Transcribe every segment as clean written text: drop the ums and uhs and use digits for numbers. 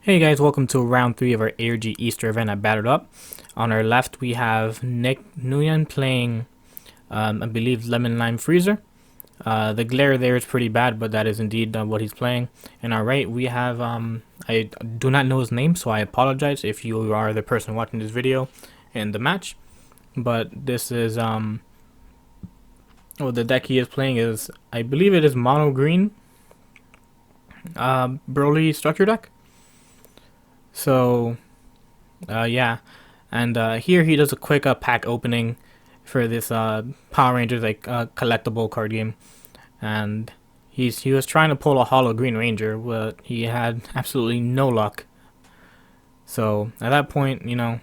Hey guys, welcome to round 3 of our ARG Easter Event at BATTER-UP. On our left we have Nick Nguyen playing, I believe, LemonLime Frieza. The glare there is pretty bad, but that is indeed what he's playing. And our right we have, I do not know his name, so I apologize if you are the person watching this video in the match. But this is, the deck he is playing is, I believe it is mono green Broly structure deck. So, yeah, and here he does a quick pack opening for this Power Rangers collectible card game, and he was trying to pull a Holo Green Ranger, but he had absolutely no luck. So at that point, you know,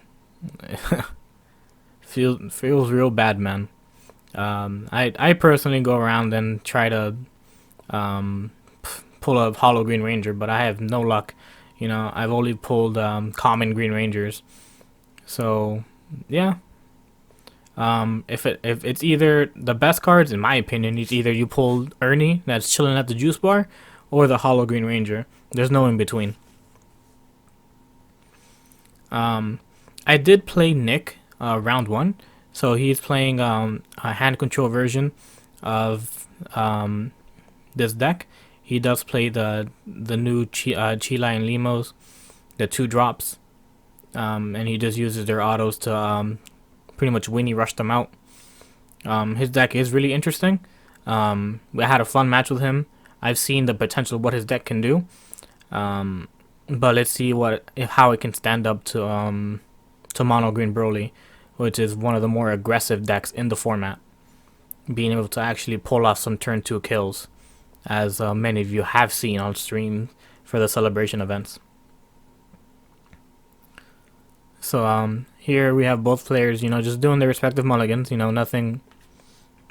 feels real bad, man. I personally go around and try to pull a Holo Green Ranger, but I have no luck. You know, I've only pulled common Green Rangers. So, yeah. If it's either the best cards, in my opinion, it's either you pull Ernie that's chilling at the juice bar, or the Holo Green Ranger. There's no in between. I did play Nick round 1, so he's playing a hand control version of this deck. He does play the new Chila and Limos, the 2-drops, and he just uses their autos to pretty much Winnie rush them out. His deck is really interesting. I had a fun match with him. I've seen the potential of what his deck can do, but let's see how it can stand up to Mono Green Broly, which is one of the more aggressive decks in the format, being able to actually pull off some turn 2 kills, as many of you have seen on stream for the celebration events. So here we have both players, you know, just doing their respective mulligans. You know, nothing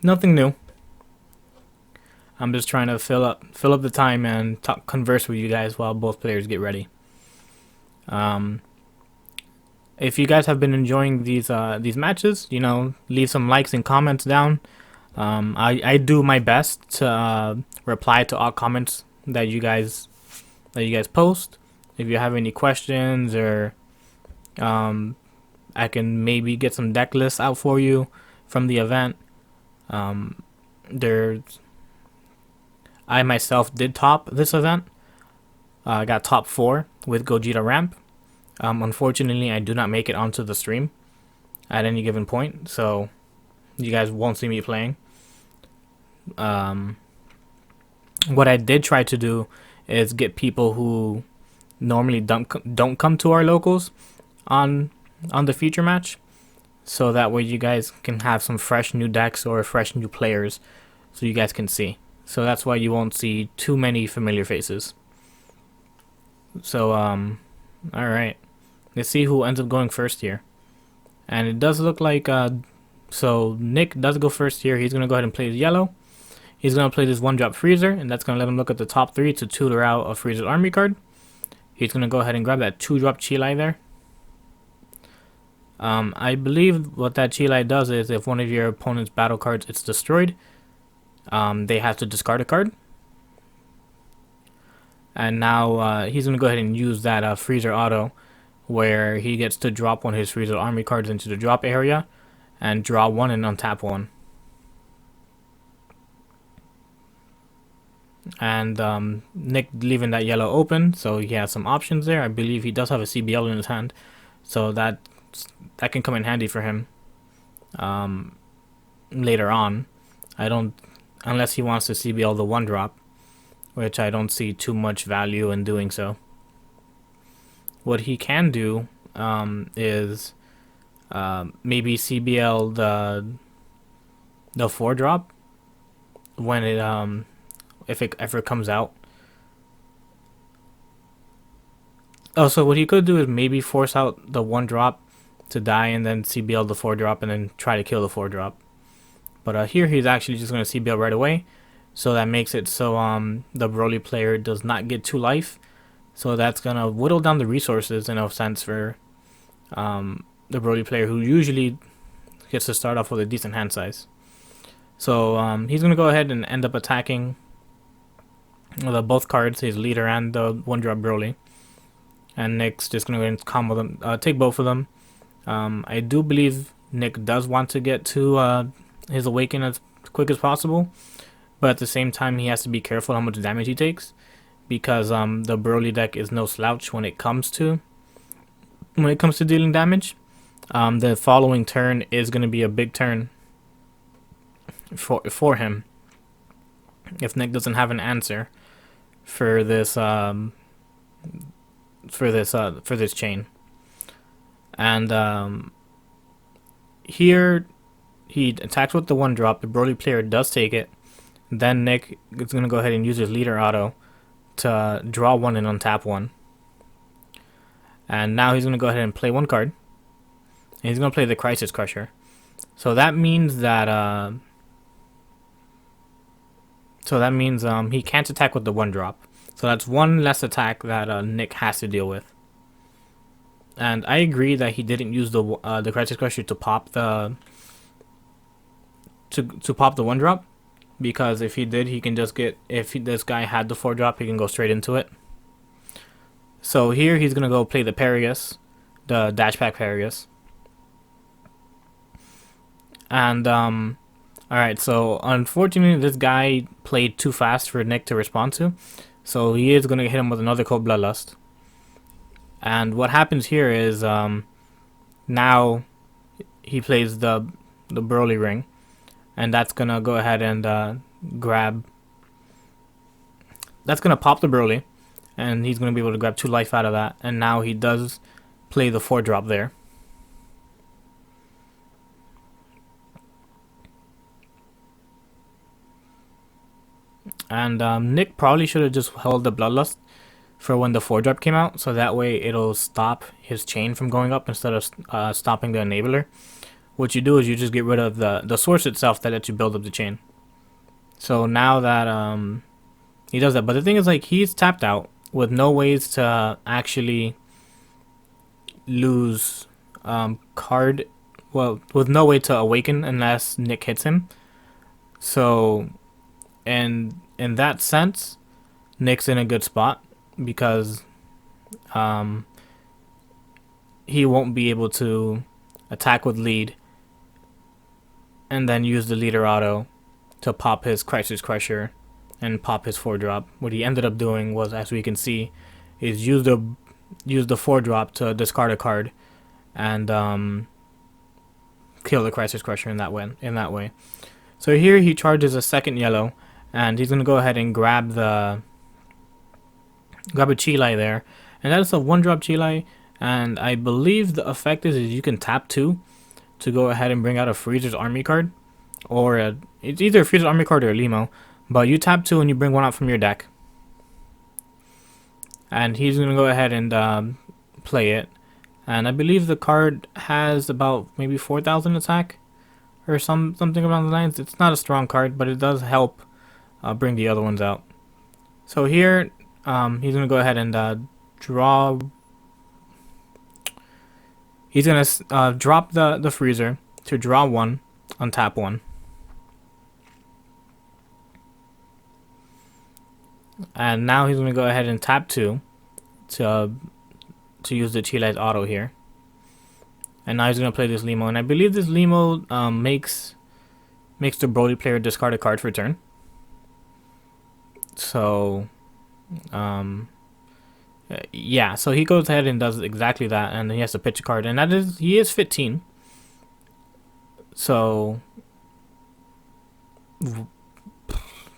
new. I'm just trying to fill up the time and converse with you guys while both players get ready. If you guys have been enjoying these matches, you know, leave some likes and comments down. I do my best to reply to all comments that you guys post. If you have any questions, or I can maybe get some deck lists out for you from the event. I myself did top this event. I got top 4 with Gogeta Ramp. Unfortunately, I do not make it onto the stream at any given point, so you guys won't see me playing. What I did try to do is get people who normally don't come to our locals on the feature match, so that way you guys can have some fresh new decks or fresh new players, so you guys can see. So that's why you won't see too many familiar faces. So all right, let's see who ends up going first here. And it does look like so Nick does go first here. He's gonna go ahead and play his yellow. He's gonna play this 1-drop Freezer, and that's gonna let him look at the top 3 to tutor out a Freezer's army card. He's gonna go ahead and grab that 2-drop Chilai there. I believe what that Chilai does is, if one of your opponent's battle cards is destroyed, they have to discard a card. And now he's gonna go ahead and use that Freezer auto, where he gets to drop one of his Freezer army cards into the drop area and draw 1 and untap 1. And Nick leaving that yellow open, so he has some options there. I believe he does have a CBL in his hand, so that can come in handy for him later on. Unless he wants to CBL the 1-drop, which I don't see too much value in doing so. What he can do is maybe CBL the 4-drop when it if it ever comes out. Oh, so what he could do is maybe force out the 1-drop to die, and then CBL the 4-drop, and then try to kill the 4-drop. But here he's actually just going to CBL right away, so that makes it so the Broly player does not get 2 life. So that's going to whittle down the resources in a sense for the Broly player, who usually gets to start off with a decent hand size. So he's going to go ahead and end up attacking both cards, his leader and the 1-drop Broly. and Nick's just gonna go ahead and combo them, take both of them. I do believe Nick does want to get to his awaken as quick as possible, but at the same time he has to be careful how much damage he takes, because the Broly deck is no slouch when it comes to dealing damage. The following turn is going to be a big turn for him if Nick doesn't have an answer for this chain. And here he attacks with the 1-drop. The Broly player does take it. Then Nick is going to go ahead and use his leader auto to draw 1 and untap 1. And now he's going to go ahead and play 1 card. And he's going to play the Crisis Crusher. So that means that he can't attack with the 1-drop. So that's 1 less attack that Nick has to deal with. And I agree that he didn't use the Crisis Crusher to pop the to pop the 1-drop, because if he did, he can just get, this guy had the 4-drop, he can go straight into it. So here he's gonna go play the Paragus, the Dashback Paragus. And alright, so unfortunately this guy played too fast for Nick to respond to, so he is gonna hit him with another Cold Bloodlust. And what happens here is now he plays the Broly ring, and that's gonna go ahead and that's gonna pop the Broly, and he's gonna be able to grab 2 life out of that. And now he does play the 4-drop there. And Nick probably should have just held the Bloodlust for when the 4-drop came out, so that way it'll stop his chain from going up instead of stopping the enabler. What you do is you just get rid of the source itself that lets you build up the chain. So now that he does that, but the thing is, like, he's tapped out with no ways to actually lose card, well, with no way to awaken unless Nick hits him. So and in that sense, Nick's in a good spot, because he won't be able to attack with lead and then use the leader auto to pop his Crisis Crusher and pop his 4-drop. What he ended up doing was, as we can see, is use the 4-drop to discard a card and kill the Crisis Crusher in that way. So here he charges a second yellow, and he's gonna go ahead and grab a Chilai there, and that's a 1-drop Chilai. And I believe the effect is you can tap 2 to go ahead and bring out a Frieza's Army card, or it's either a Frieza's Army card or a Limo, but you tap 2 and you bring 1 out from your deck. And he's gonna go ahead and play it, and I believe the card has about maybe 4,000 attack or something along the lines. It's not a strong card, but it does help bring the other ones out. So here he's gonna go ahead and draw. He's gonna drop the Freezer to draw 1, untap 1. And now he's gonna go ahead and tap 2 to use the Chilai's auto here. And now he's gonna play this Limo, and I believe this Limo makes the Broly player discard a card for turn. So yeah, so he goes ahead and does exactly that, and he has to pitch a card, and that is, he is 15. So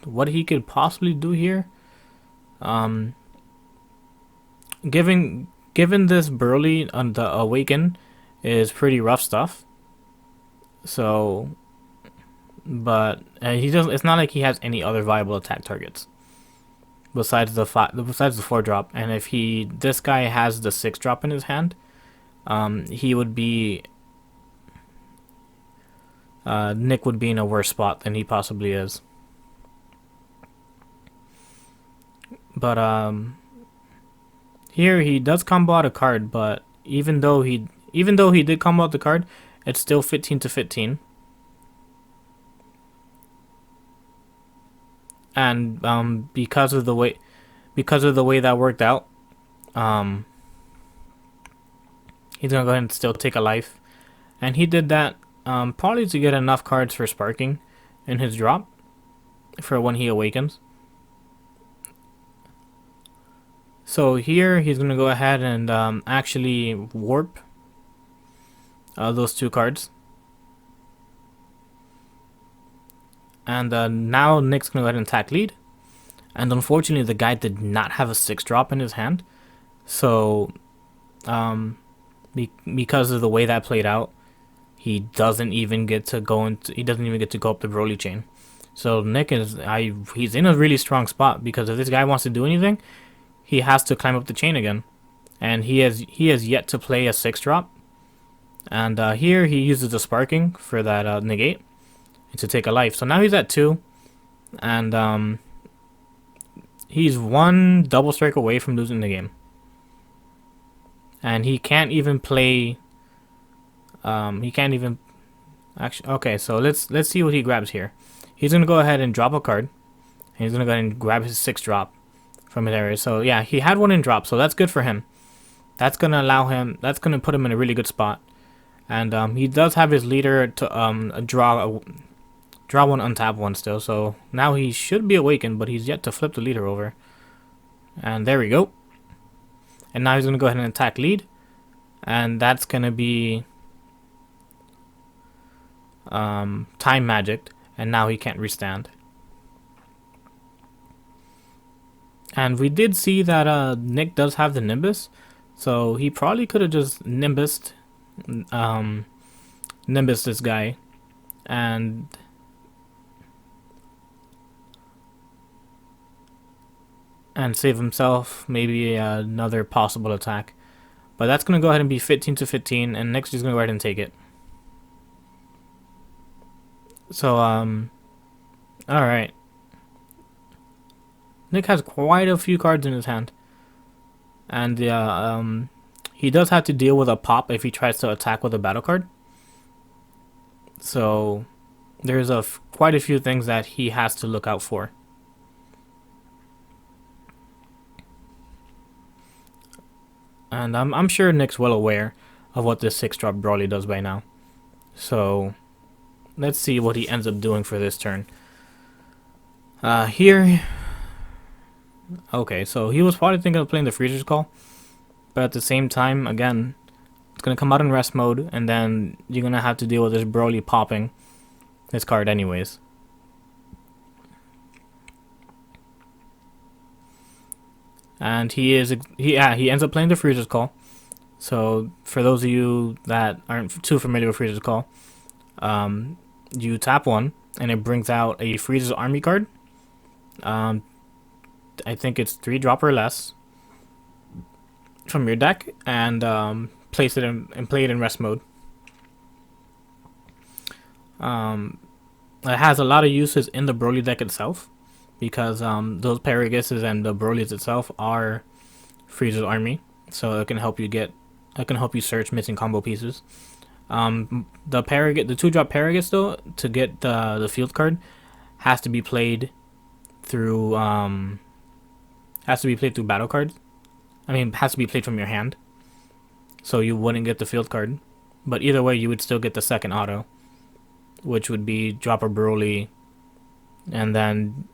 what he could possibly do here, given this Broly on the Awaken is pretty rough stuff. So, but he doesn't. It's not like he has any other viable attack targets besides the 4-drop. And if this guy has the 6-drop in his hand, he would be Nick would be in a worse spot than he possibly is. But here he does combo out a card, but even though he did combo out the card, it's still 15 to 15. And because of the way that worked out, he's gonna go ahead and still take a life, and he did that probably to get enough cards for sparking in his drop for when he awakens. So here he's gonna go ahead and actually warp those 2 cards. And now Nick's gonna go ahead and attack lead. And unfortunately, the guy did not have a 6-drop in his hand. So, because of the way that played out, he doesn't even get to go into. He doesn't even get to go up the Broly chain. So Nick he's in a really strong spot, because if this guy wants to do anything, he has to climb up the chain again, and he has yet to play a 6-drop. And here he uses the sparking for that negate to take a life. So now he's at 2, and he's 1 double strike away from losing the game. And he can't even play. He can't even. Actually, okay. So let's see what he grabs here. He's gonna go ahead and drop a card. And he's gonna go ahead and grab his 6-drop from his area. So yeah, he had 1 in drop, so that's good for him. That's gonna allow him. That's gonna put him in a really good spot. And he does have his leader to draw 1, untap 1 still. So now he should be awakened, but he's yet to flip the leader over. And there we go. And now he's going to go ahead and attack lead. And that's going to be time magicked. And now he can't restand. And we did see that Nick does have the Nimbus. So he probably could have just Nimbused this guy. And save himself maybe another possible attack. But that's going to go ahead and be 15-15, and Nick's just going to go ahead and take it. So, alright. Nick has quite a few cards in his hand. And he does have to deal with a pop if he tries to attack with a battle card. So, there's quite a few things that he has to look out for. And I'm sure Nick's well aware of what this 6-drop Broly does by now. So, let's see what he ends up doing for this turn. Here... Okay, so he was probably thinking of playing the Freezer's Call. But at the same time, again, it's going to come out in rest mode. And then you're going to have to deal with this Broly popping this card anyways. And he ends up playing the Freezer's Call. So for those of you that aren't too familiar with Freezer's Call, you tap 1 and it brings out a Frieza's Army card. I think it's 3-drop or less from your deck, and place it in and play it in rest mode. It has a lot of uses in the Broly deck itself, because those Paraguses and the Brolys itself are Frieza's Army, so it can help you search missing combo pieces. The 2-drop Paragus though, to get the field card, has to be played through battle cards. I mean, has to be played from your hand, so you wouldn't get the field card. But either way, you would still get the second auto, which would be drop a Broly, and then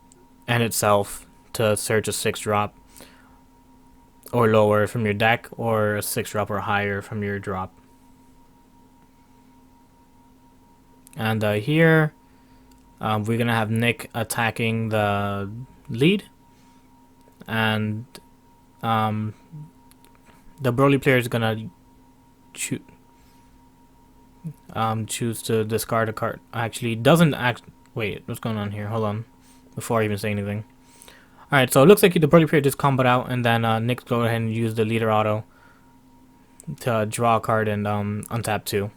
end itself to search a 6-drop or lower from your deck, or a 6-drop or higher from your drop. And here, we're gonna have Nick attacking the lead, and the Broly player is gonna choose to discard a card. Actually, doesn't act. Wait, what's going on here? Hold on, before I even say anything. All right, so it looks like the Broly player just comboed out, and then Nick go ahead and use the leader auto to draw a card and untap 2.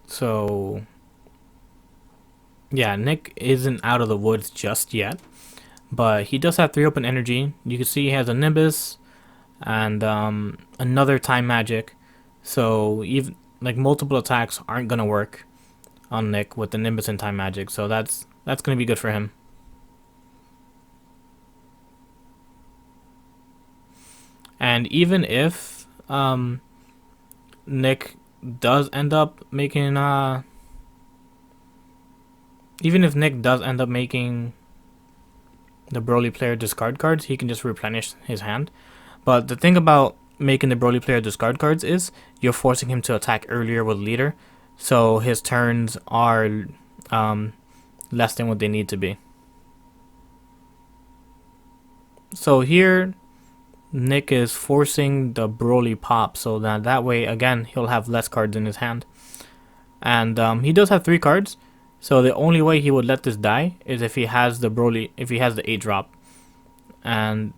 So yeah, Nick isn't out of the woods just yet, but he does have 3 open energy. You can see he has a Nimbus and another time magic, so even like multiple attacks aren't gonna work on Nick with the Nimbus and time magic, so that's gonna be good for him. And even if Nick does end up making the Broly player discard cards, he can just replenish his hand. But the thing about making the Broly player discard cards is you're forcing him to attack earlier with leader, so his turns are less than what they need to be. So here Nick is forcing the Broly pop, so that way again he'll have less cards in his hand. And he does have 3 cards, so the only way he would let this die is if he has the 8 drop. And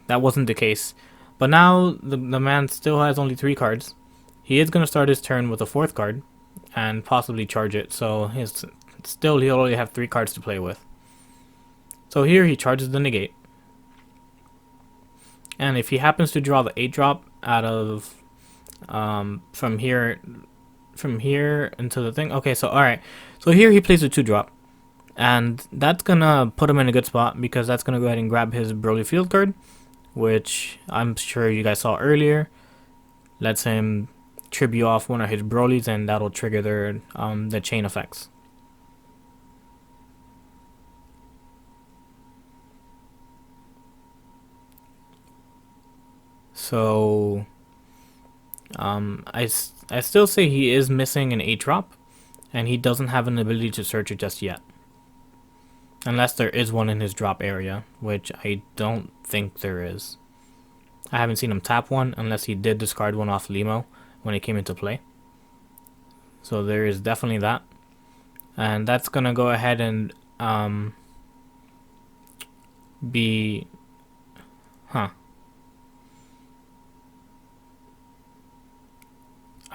that wasn't the case. But now the man still has only 3 cards. He is going to start his turn with a 4th card and possibly charge it, so he'll only have 3 cards to play with. So here he charges the negate. And if he happens to draw the 8 drop out of from here into the thing. Okay, so alright. So here he plays a 2 drop. And that's gonna put him in a good spot because that's gonna go ahead and grab his Broly field card, which I'm sure you guys saw earlier. Lets him tribute off one of his Brolys, and that'll trigger the chain effects. So I still say he is missing an 8 drop, and he doesn't have an ability to search it just yet. Unless there is one in his drop area, which I don't think there is. I haven't seen him tap one unless he did discard one off Limo when it came into play. So there is definitely that. And that's going to go ahead and be...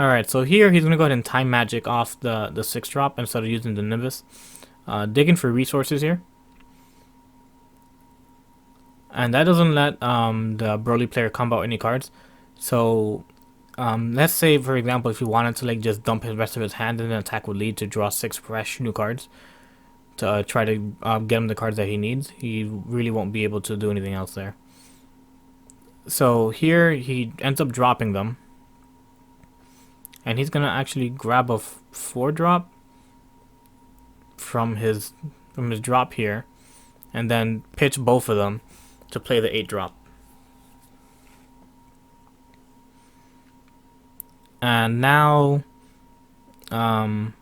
Alright, so here he's going to go ahead and time magic off the 6 drop instead of using the Nimbus. Digging for resources here. And that doesn't let the Broly player combo out any cards. So let's say, for example, if he wanted to like just dump his rest of his hand and then attack with lead to draw 6 fresh new cards to try to get him the cards that he needs, he really won't be able to do anything else there. So here he ends up dropping them. And he's going to actually grab a 4 drop from his drop here, and then pitch both of them to play the 8 drop. And now and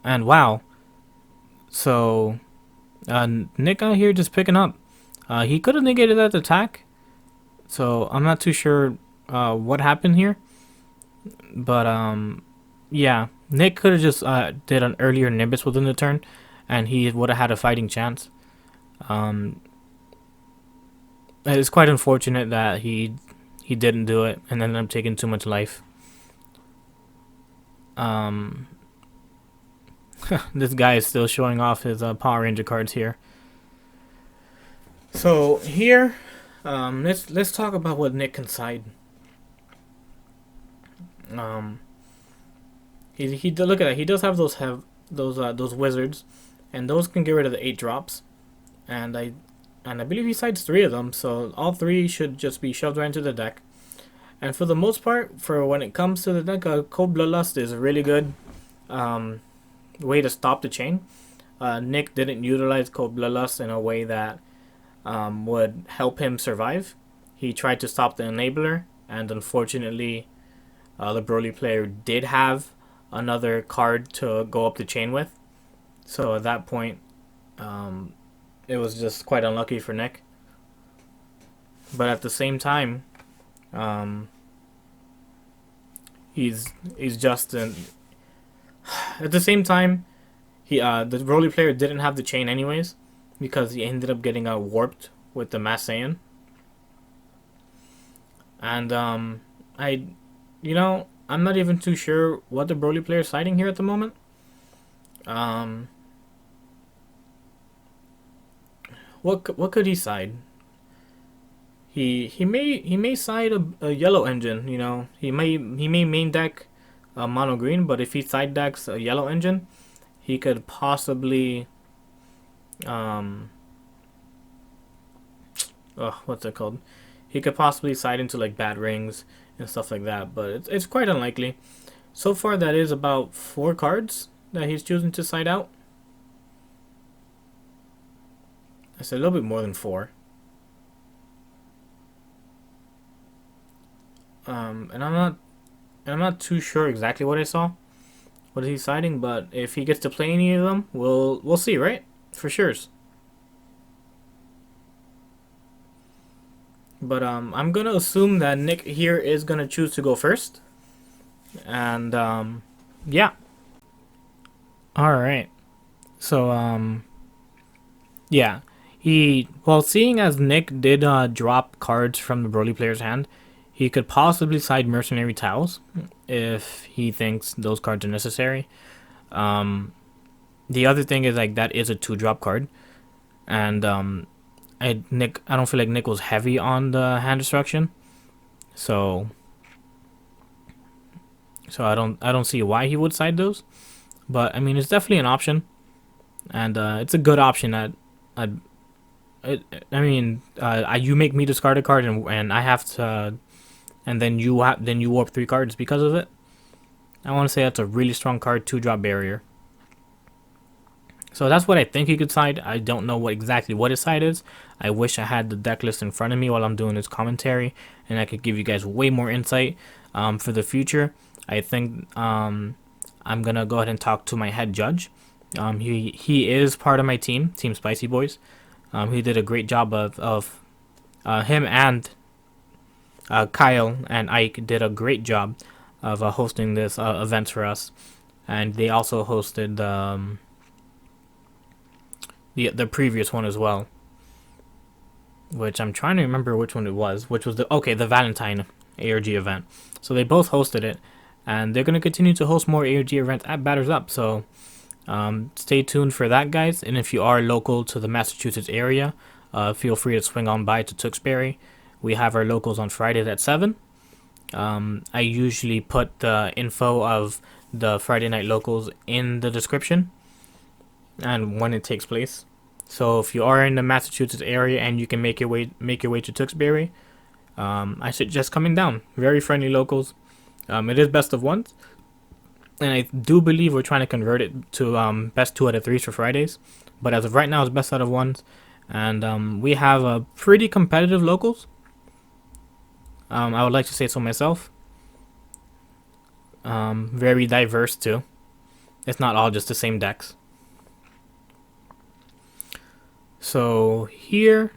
wow, so Nick out here just picking up. He could have negated that attack, so I'm not too sure what happened here. But yeah, Nick could have just did an earlier Nimbus within the turn, and he would have had a fighting chance. It's quite unfortunate that he didn't do it and ended up taking too much life. This guy is still showing off his Power Ranger cards here. So here, let's talk about what Nick can side. He look at that. He does have those wizards, and those can get rid of the 8 drops, and I believe he sides 3 of them. So all 3 should just be shoved right into the deck. And for the most part, for when it comes to the deck, Cold Bloodlust is a really good way to stop the chain. Nick didn't utilize Cold Bloodlust in a way that would help him survive. He tried to stop the enabler, and unfortunately the Broly player did have another card to go up the chain with, so at that point it was just quite unlucky for Nick. But at the same time, he's just at the same time the Broly player didn't have the chain anyways, because he ended up getting warped with the Mass Saiyan. And I'm not even too sure what the Broly player is siding here at the moment. What could he side? He may side a yellow engine. He may main deck mono green, but if he side decks a yellow engine, he could possibly um, what's it called? He could possibly side into like bad rings and stuff like that, but it's quite unlikely. So far, that is about 4 cards that he's choosing to side out. It's a little bit more than 4. And I'm not too sure exactly what I saw, what he's siding, but if he gets to play any of them, we'll see, right? For sure. But I'm gonna assume that Nick here is gonna choose to go first, and yeah. All right. So yeah, seeing as Nick did drop cards from the Broly player's hand, he could possibly side Mercenary Towels if he thinks those cards are necessary. The other thing is like that is a 2-drop card, and I don't feel like Nick was heavy on the hand destruction, so I don't see why he would side those. But I mean, it's definitely an option, and it's a good option. I you make me discard a card, and I have to, and then you warp 3 cards because of it. I want to say that's a really strong card, 2-drop barrier. So that's what I think he could side. I don't know exactly what his side is. I wish I had the deck list in front of me while I'm doing this commentary, and I could give you guys way more insight for the future. I think I'm gonna go ahead and talk to my head judge. He is part of my team, Team Spicy Boys. He did a great job of him and Kyle and Ike did a great job of hosting this event for us, and they also hosted the previous one as well, which I'm trying to remember which one it was, which was the Valentine ARG event. So they both hosted it, and they're going to continue to host more ARG events at Batters Up, so stay tuned for that, guys. And if you are local to the Massachusetts area, feel free to swing on by to Tewksbury. We have our locals on Fridays at 7. I usually put the info of the Friday night locals in the description and when it takes place. So if you are in the Massachusetts area and you can make your way to Tewksbury, I suggest coming down. Very friendly locals. It is best of ones, and I do believe we're trying to convert it to best 2 out of 3s for Fridays. But as of right now, it's best out of ones, and we have a pretty competitive locals. I would like to say so myself. Very diverse too. It's not all just the same decks. So here,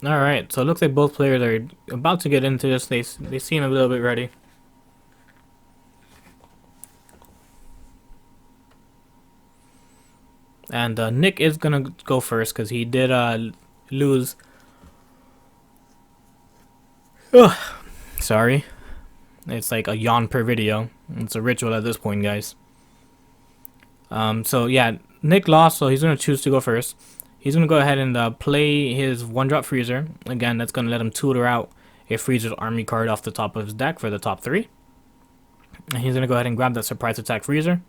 all right. So it looks like both players are about to get into this. They seem a little bit ready. And Nick is gonna go first because he did lose. Ugh, sorry. It's like a yawn per video. It's a ritual at this point, guys. So yeah, Nick lost, so he's gonna choose to go first. He's gonna go ahead and play his 1-drop Freezer. Again, that's gonna let him tutor out a Freezer's army card off the top of his deck for the top 3. And he's gonna go ahead and grab that surprise attack Freezer.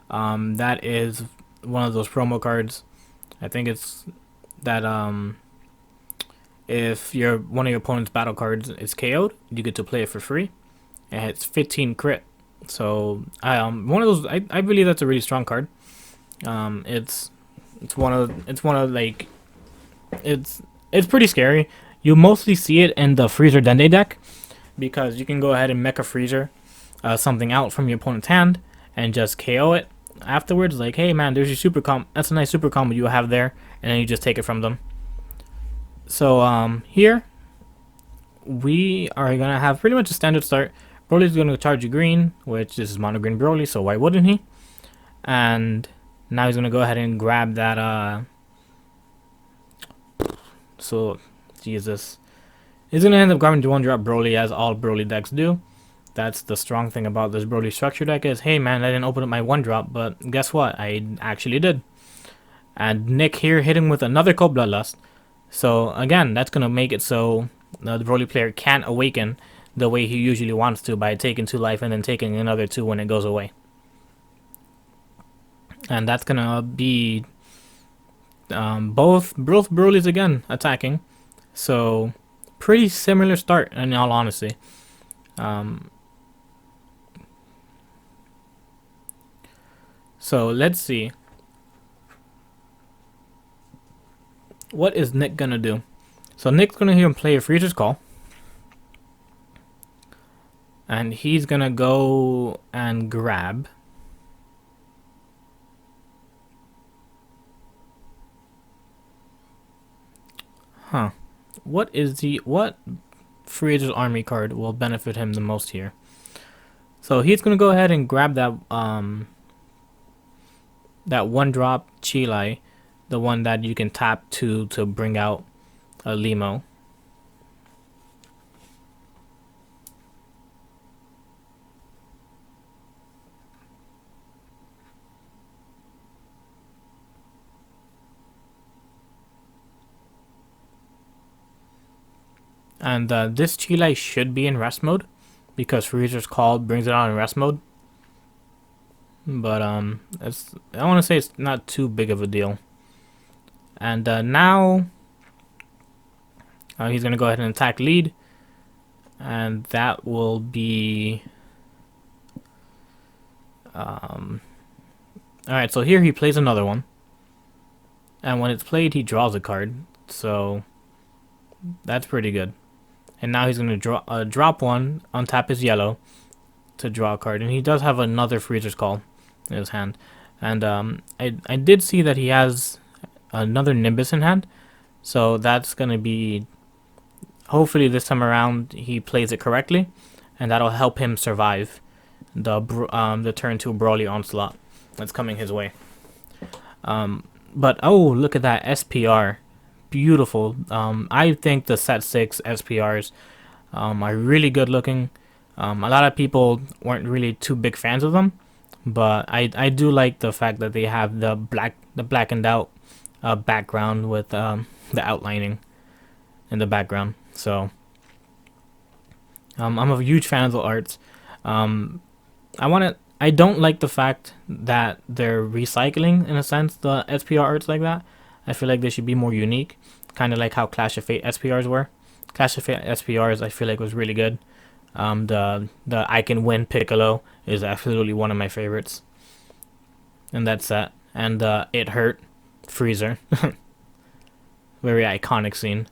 That is one of those promo cards. I think it's that if one of your opponent's battle cards is KO'd, you get to play it for free. And it's 15 crit. So one of those. I believe that's a really strong card. It's pretty scary. You mostly see it in the Freezer Dende deck because you can go ahead and Mecha Freezer something out from your opponent's hand and just KO it afterwards. Like, hey man, there's your super combo. That's a nice super combo you have there, and then you just take it from them. So here we are gonna have pretty much a standard start. Broly's gonna charge you green, which this is mono green Broly, so why wouldn't he? And now he's gonna go ahead and grab that so Jesus. He's gonna end up grabbing 1-drop Broly, as all Broly decks do. That's the strong thing about this Broly structure deck is, hey man, I didn't open up my 1-drop, but guess what? I actually did. And Nick here hit him with another Cold Bloodlust. So again, that's gonna make it so the Broly player can't awaken the way he usually wants to by taking 2 life and then taking another 2 when it goes away. And that's gonna be Both Broly's again attacking, so pretty similar start in all honesty. So let's see. What is Nick gonna do? So Nick's gonna hear him play a Frieza's Call. And he's gonna go and grab. Huh. What Frieza's army card will benefit him the most here? So he's gonna go ahead and grab that that 1-drop Chile, the one that you can tap to bring out a Limo. And this Chile should be in rest mode because Frieza's Call brings it out in rest mode. But I want to say it's not too big of a deal. And now he's gonna go ahead and attack lead, and that will be all right. So here he plays another one, and when it's played, he draws a card. So that's pretty good. And now he's gonna drop one, untap his yellow to draw a card, and he does have another Frieza's Call in his hand. And I did see that he has another Nimbus in hand, so that's gonna be, hopefully this time around he plays it correctly, and that'll help him survive the turn 2 Broly onslaught that's coming his way. But oh, look at that SPR, beautiful. I think the set 6 SPRs are really good looking. A lot of people weren't really too big fans of them, but I do like the fact that they have the blackened out background with the outlining in the background. So I'm a huge fan of the arts. I don't like the fact that they're recycling, in a sense, the SPR arts like that. I feel like they should be more unique, kind of like how Clash of Fate SPRs were. Clash of Fate SPRs I feel like was really good. The I Can Win Piccolo is absolutely one of my favorites in that set, and It Hurt Freezer, very iconic scene.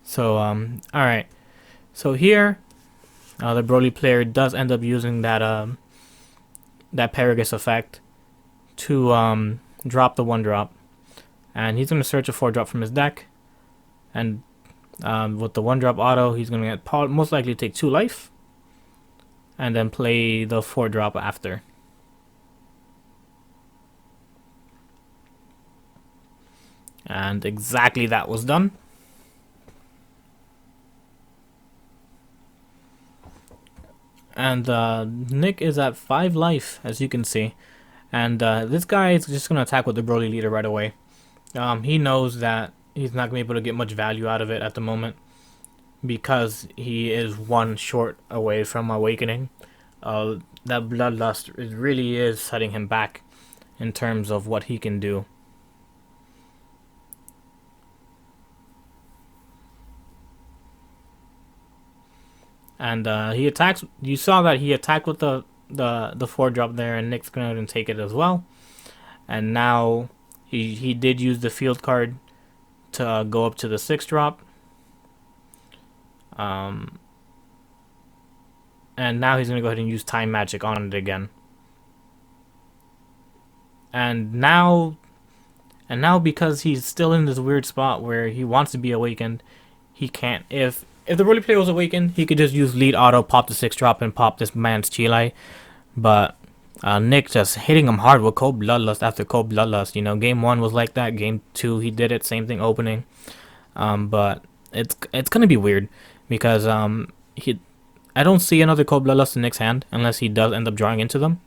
So alright, so here the Broly player does end up using that that Paragus effect to drop the 1-drop, and he's gonna search a 4-drop from his deck, and with the 1-drop auto, he's gonna get most likely take 2 life, and then play the 4-drop after. And exactly that was done. And Nick is at 5 life, as you can see. And this guy is just going to attack with the Broly leader right away. He knows that he's not going to be able to get much value out of it at the moment, because he is 1 short away from awakening. That Bloodlust really is setting him back in terms of what he can do. And he attacks. You saw that he attacked with the 4-drop there, and Nick's going to take it as well. And now he did use the field card to go up to the 6-drop. And now he's going to go ahead and use Time Magic on it again. And now because he's still in this weird spot where he wants to be awakened, he can't. If the Broly player was awakened, he could just use lead auto, pop the 6-drop, and pop this man's Chile. But Nick just hitting him hard with Cold Bloodlust after Cold Bloodlust. You know, game 1 was like that. Game 2, he did it. Same thing opening. But it's gonna be weird because I don't see another Cold Bloodlust in Nick's hand unless he does end up drawing into them.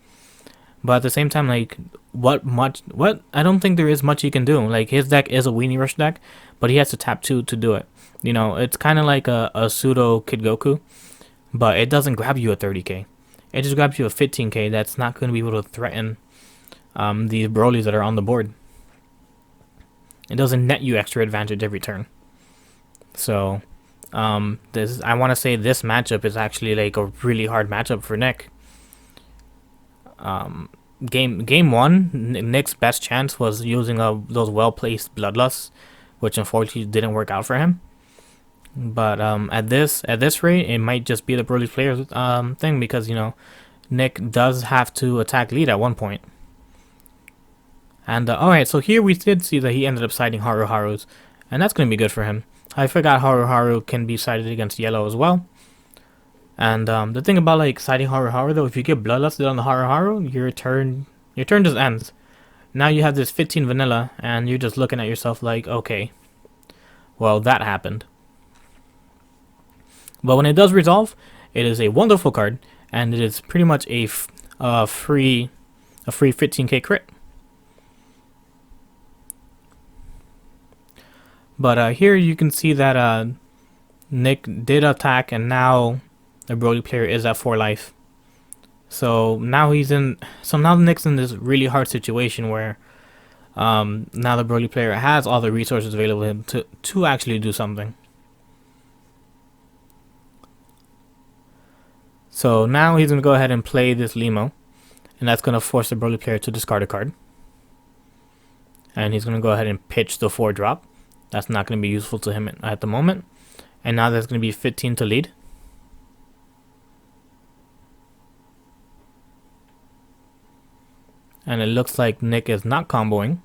But at the same time, like, I don't think there is much he can do. Like, his deck is a Weenie Rush deck, but he has to tap 2 to do it. You know, it's kind of like a pseudo Kid Goku, but it doesn't grab you a 30k. It just grabs you a 15k that's not going to be able to threaten these Broly's that are on the board. It doesn't net you extra advantage every turn. So this, I want to say this matchup is actually like a really hard matchup for Nick. Game one, Nick's best chance was using those well-placed Bloodlusts, which unfortunately didn't work out for him. But at this rate, it might just be the Broly players thing, because, you know, Nick does have to attack lead at one point. And alright, so here we did see that he ended up siding Haru's, and that's going to be good for him. I forgot Haru can be sided against yellow as well. And the thing about like siding Haru though, if you get Bloodlusted on the Haru, your turn just ends. Now you have this 15 vanilla, and you're just looking at yourself like, okay, well, that happened. But when it does resolve, it is a wonderful card, and it is pretty much a free 15k crit. But here you can see that Nick did attack, and now the Broly player is at 4 life. So now Nick's in this really hard situation where now the Broly player has all the resources available to him to actually do something. So now he's going to go ahead and play this Limo, and that's going to force the Broly player to discard a card. And he's going to go ahead and pitch the 4-drop. That's not going to be useful to him at the moment. And now there's going to be 15 to lead. And it looks like Nick is not comboing.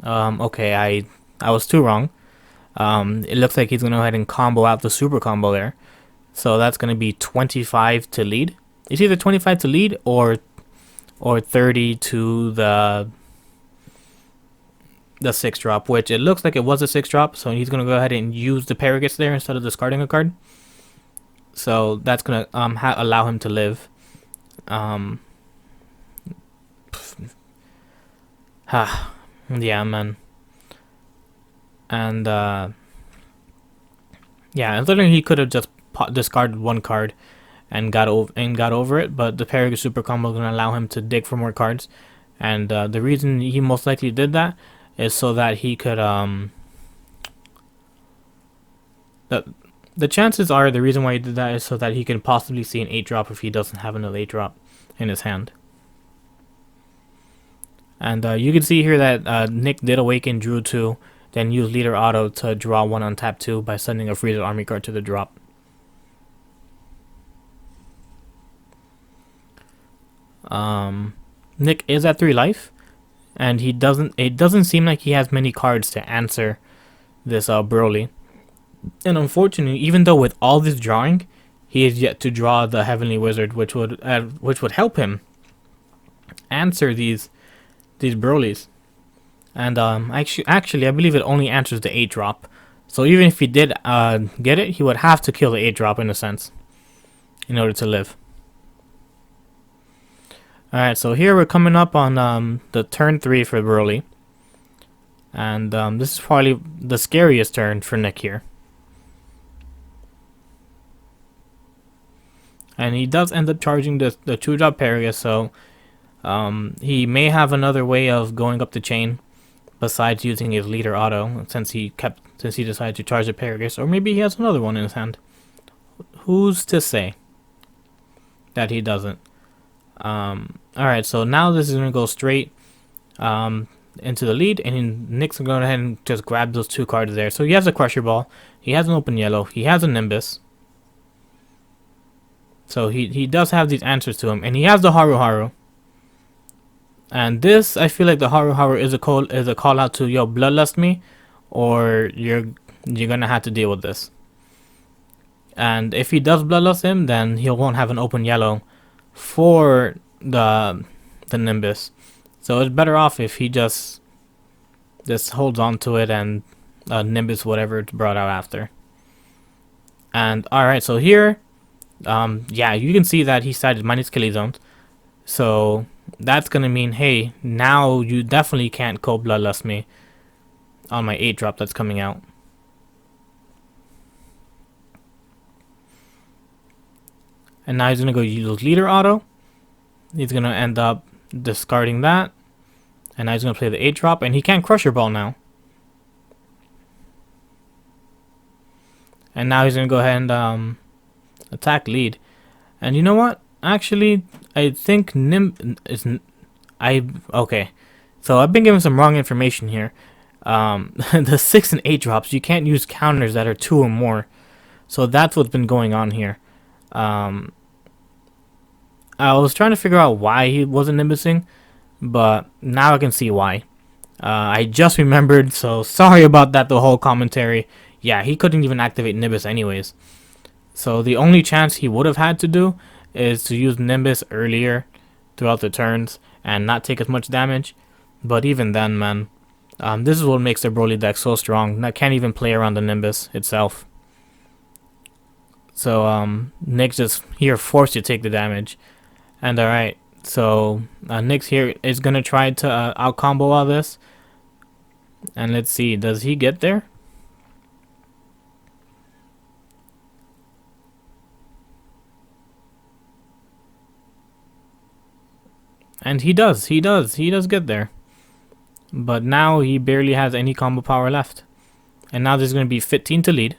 Okay, I was too wrong. It looks like he's going to go ahead and combo out the super combo there. So that's going to be 25 to lead. It's either 25 to lead or 30 to the 6-drop, which it looks like it was a 6-drop. So he's going to go ahead and use the Paragus there instead of discarding a card. So that's going to allow him to live. Yeah, man. And yeah, and literally he could have just discarded one card and got over it, but the Paragus Super combo is going to allow him to dig for more cards. And the reason he most likely did that is so that he could the chances are the reason why he did that is so that he can possibly see an 8-drop if he doesn't have another 8-drop in his hand. And you can see here that Nick did awaken, drew 2, then use Leader Auto to draw 1 on tap 2 by sending a Frieza army card to the drop. Nick is at 3 life, and it doesn't seem like he has many cards to answer this Broly. And unfortunately, even though with all this drawing, he is yet to draw the Heavenly Wizard, which would help him answer these Broly's. And actually, I believe it only answers the 8-drop. So even if he did get it, he would have to kill the 8-drop in a sense in order to live. Alright, so here we're coming up on the turn 3 for Broly. And this is probably the scariest turn for Nick here. And he does end up charging the 2-drop Paragus, so he may have another way of going up the chain besides using his Leader Auto, since he decided to charge the Paragus, or maybe he has another one in his hand. Who's to say that he doesn't? Alright, so now this is going to go straight into the lead, and Nick's going to go ahead and just grab those 2 cards there. So he has a Crusher Ball, he has an Open Yellow, he has a Nimbus. So he does have these answers to him, and he has the Haru. And this, I feel like the Haru is a call out to, yo, Bloodlust me, or you're gonna have to deal with this. And if he does Bloodlust him, then he won't have an Open Yellow for the Nimbus. So it's better off if he just holds on to it and Nimbus whatever it's brought out after. And alright, so here, yeah, you can see that he sided minus Killy Zones. So that's gonna mean, hey, now you definitely can't Cold Bloodlust me on my 8-drop that's coming out. And now he's gonna go use Leader Auto, He's gonna end up discarding that, and now he's gonna play the 8-drop, and he can't crush your ball now. And now he's gonna go ahead and attack lead. And you know what? Actually, I think Nim is okay. So I've been given some wrong information here. The 6 and 8 drops, you can't use counters that are 2 or more. So that's what's been going on here. I was trying to figure out why he wasn't nimbusing, but now I can see why. I just remembered, so sorry about that, the whole commentary. Yeah, he couldn't even activate Nimbus anyways. So the only chance he would have had to do is to use Nimbus earlier throughout the turns and not take as much damage. But even then, man, this is what makes the Broly deck so strong. I can't even play around the Nimbus itself. So Nick's just here forced to take the damage. And alright, so Nick's here is going to try to out-combo all this. And let's see, does he get there? And he does get there. But now he barely has any combo power left. And now there's going to be 15 to lead.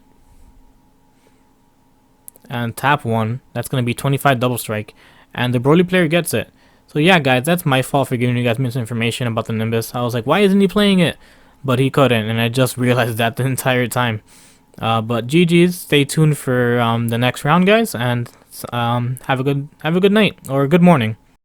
And tap 1, that's going to be 25 double strike. And the Broly player gets it. So yeah, guys, that's my fault for giving you guys misinformation about the Nimbus. I was like, why isn't he playing it? But he couldn't, and I just realized that the entire time. But GG's, stay tuned for the next round, guys, and have a good night or good morning.